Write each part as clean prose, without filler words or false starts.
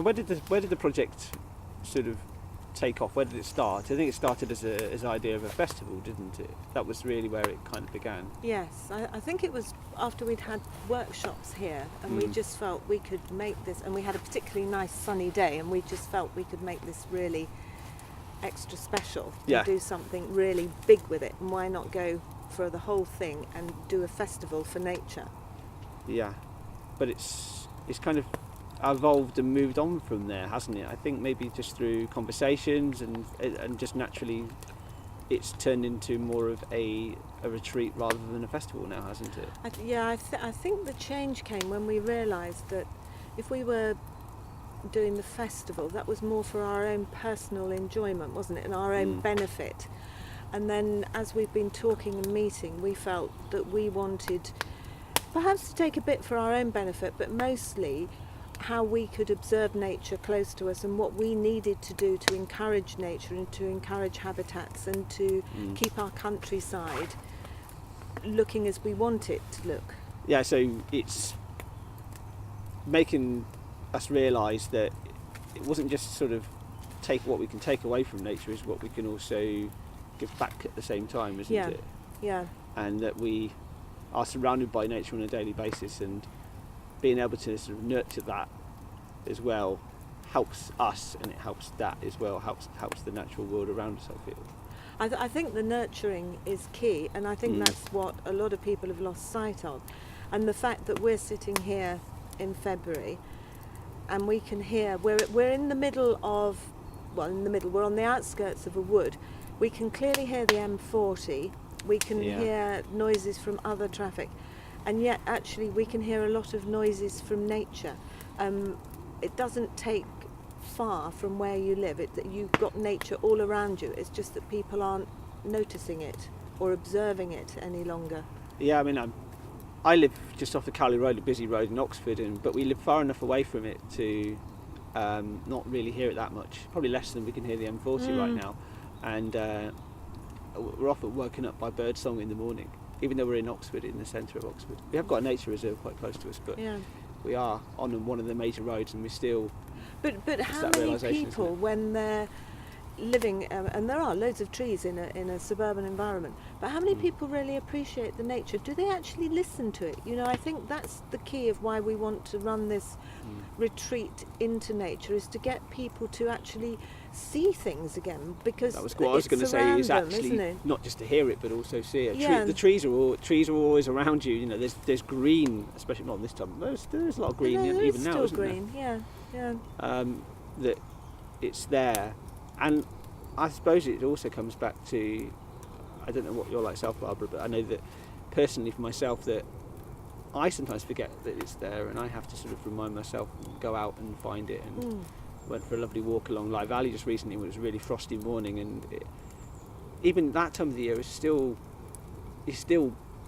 where did the project sort of take off? Where did it start? I think it started as an idea of a festival, didn't it? That was really where it kind of began. Yes, I think it was after we'd had workshops here, and we just felt we could make this, and we had a particularly nice sunny day, and we just felt we could make this really extra special, Yeah. do something really big with it, and why not go for the whole thing and do a festival for nature? Yeah, but it's kind of evolved and moved on from there, hasn't it? I think maybe just through conversations and just naturally it's turned into more of a retreat rather than a festival now, hasn't it? I think the change came when we realised that if we were doing the festival, that was more for our own personal enjoyment, wasn't it, and our own benefit. And then as we've been talking and meeting, we felt that we wanted perhaps to take a bit for our own benefit, but mostly how we could observe nature close to us and what we needed to do to encourage nature and to encourage habitats and to keep our countryside looking as we want it to look. Yeah, so it's making us realise that it wasn't just sort of take what we can take away from nature, is what we can also give back at the same time, isn't it? Yeah. And that we are surrounded by nature on a daily basis, and being able to sort of nurture that as well helps us, and it helps that as well, helps the natural world around us, I feel. I think the nurturing is key, and I think that's what a lot of people have lost sight of. And the fact that we're sitting here in February and we can hear, we're in the middle of, we're on the outskirts of a wood. We can clearly hear the M40, we can hear noises from other traffic, and yet actually we can hear a lot of noises from nature. It doesn't take far from where you live. You've got nature all around you. It's just that people aren't noticing it or observing it any longer. Yeah, I mean, I live just off the Cowley Road, a busy road in Oxford, but we live far enough away from it to not really hear it that much. Probably less than we can hear the M40 right now. And we're often woken up by birdsong in the morning, even though we're in Oxford, in the centre of Oxford. We have got a nature reserve quite close to us, but we are on one of the major roads, and we're still... But how many people, when they're living, and there are loads of trees in a suburban environment, but how many people really appreciate the nature? Do they actually listen to it? You know, I think that's the key of why we want to run this retreat into nature, is to get people to actually see things again, because that was what I was going to say, is actually not just to hear it but also see it. The trees are always around you. You know, there's green, especially not this time. There's a lot of green even now, isn't green. there? Yeah. That it's there, and I suppose it also comes back to, I don't know what you're like yourself, Barbara, but I know that personally for myself that I sometimes forget that it's there, and I have to sort of remind myself and go out and find it. And went for a lovely walk along Lye Valley just recently when it was a really frosty morning, and even that time of the year is still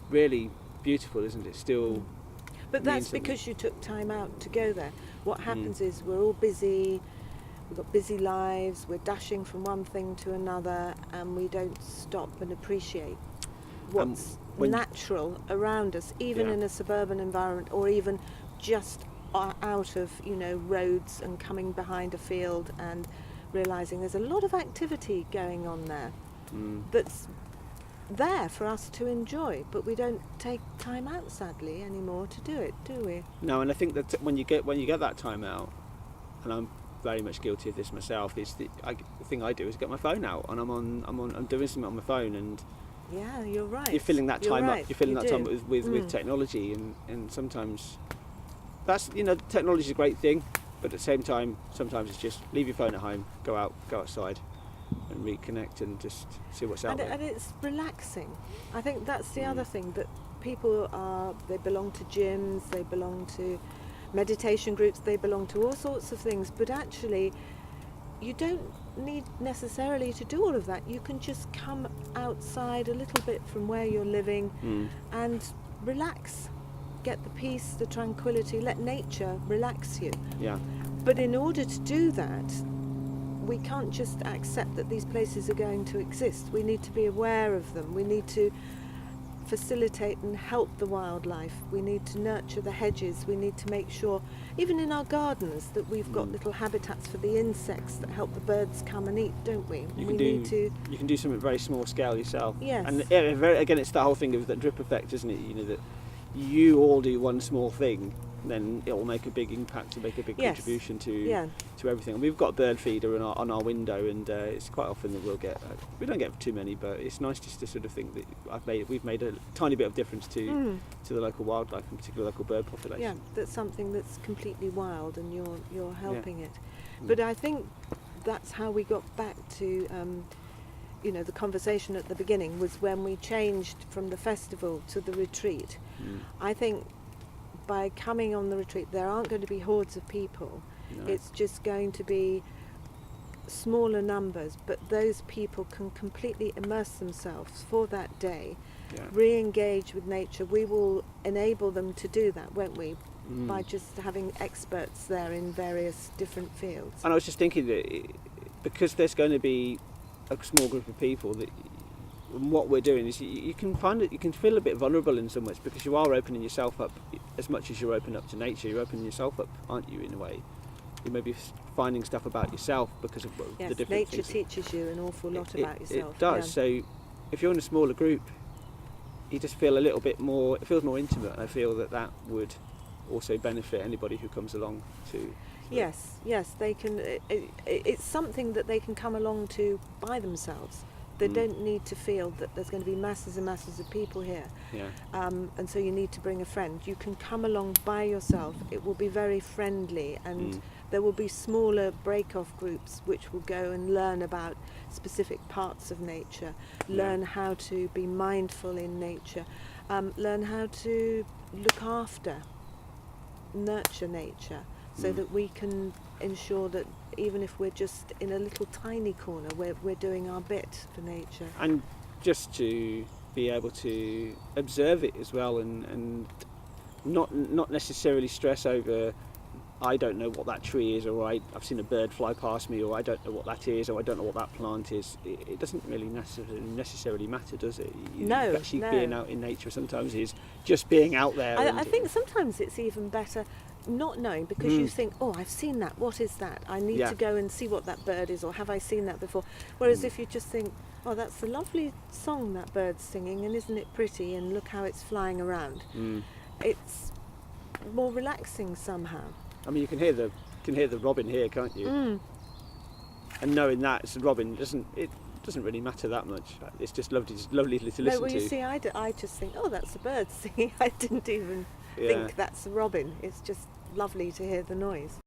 really beautiful, isn't it? Still. But that's because you took time out to go there. What happens is we're all busy, we've got busy lives, we're dashing from one thing to another, and we don't stop and appreciate what's natural around us, even in a suburban environment, or even just out of, roads and coming behind a field and realising there's a lot of activity going on there that's there for us to enjoy, but we don't take time out, sadly, anymore to do it, do we? No, and I think that when you get that time out, and I'm very much guilty of this myself, is the thing I do is get my phone out, and I'm doing something on my phone, and yeah, you're right. You're filling that time up. You're filling that time with technology, and sometimes that's technology is a great thing, but at the same time, sometimes it's just leave your phone at home, go outside, and reconnect and just see what's out there. And it's relaxing. I think that's the other thing, that people they belong to gyms, they belong to meditation groups, they belong to all sorts of things, but actually you don't need necessarily to do all of that. You can just come outside a little bit from where you're living and relax. Get the peace, the tranquility, let nature relax you. Yeah. But in order to do that, we can't just accept that these places are going to exist. We need to be aware of them. We need to facilitate and help the wildlife. We need to nurture the hedges. We need to make sure, even in our gardens, that we've got little habitats for the insects that help the birds come and eat, don't we? You can do something very small scale yourself. Yes. And again, it's the whole thing of that drip effect, isn't it? You know, that you all do one small thing, then it will make a big impact and make a big contribution to everything. And we've got a bird feeder on our window, and it's quite often that we don't get too many, but it's nice just to sort of think that we've made a tiny bit of difference to the local wildlife, in particular local bird population. Yeah, that's something that's completely wild, and you're helping it. But I think that's how we got back to the conversation at the beginning, was when we changed from the festival to the retreat. I think by coming on the retreat, there aren't going to be hordes of people. No. It's just going to be smaller numbers, but those people can completely immerse themselves for that day, re-engage with nature. We will enable them to do that, won't we? By just having experts there in various different fields. And I was just thinking that because there's going to be a small group of people, that what we're doing is you can find it, you can feel a bit vulnerable in some ways, because you are opening yourself up as much as you're opening up to nature. You're opening yourself up, aren't you, in a way? You may be finding stuff about yourself because of the different nature things. Teaches you an awful lot about yourself. It does. So if you're in a smaller group, you just feel a little bit more, it feels more intimate, and I feel that would also benefit anybody who comes along to. Yes, they can. It's something that they can come along to by themselves. They don't need to feel that there's going to be masses and masses of people here. Yeah. And so you need to bring a friend. You can come along by yourself. It will be very friendly, and there will be smaller break-off groups which will go and learn about specific parts of nature, learn how to be mindful in nature, learn how to look after, nurture nature, so that we can ensure that even if we're just in a little tiny corner, we're doing our bit for nature. And just to be able to observe it as well, and not necessarily stress over, I don't know what that tree is, or I've seen a bird fly past me, or I don't know what that is, or I don't know what that plant is. It doesn't really necessarily matter, does it? Being out in nature sometimes is just being out there. I think sometimes it's even better not knowing, because you think, oh, I've seen that, what is that? I need to go and see what that bird is, or have I seen that before? Whereas if you just think, oh, that's a lovely song that bird's singing, and isn't it pretty, and look how it's flying around. It's more relaxing somehow. I mean, you can hear the robin here, can't you? And knowing that it's a robin doesn't really matter that much. It's just lovely to listen to. No, well, you see, I just think, oh, that's a bird singing. I didn't even think that's a robin. It's just lovely to hear the noise.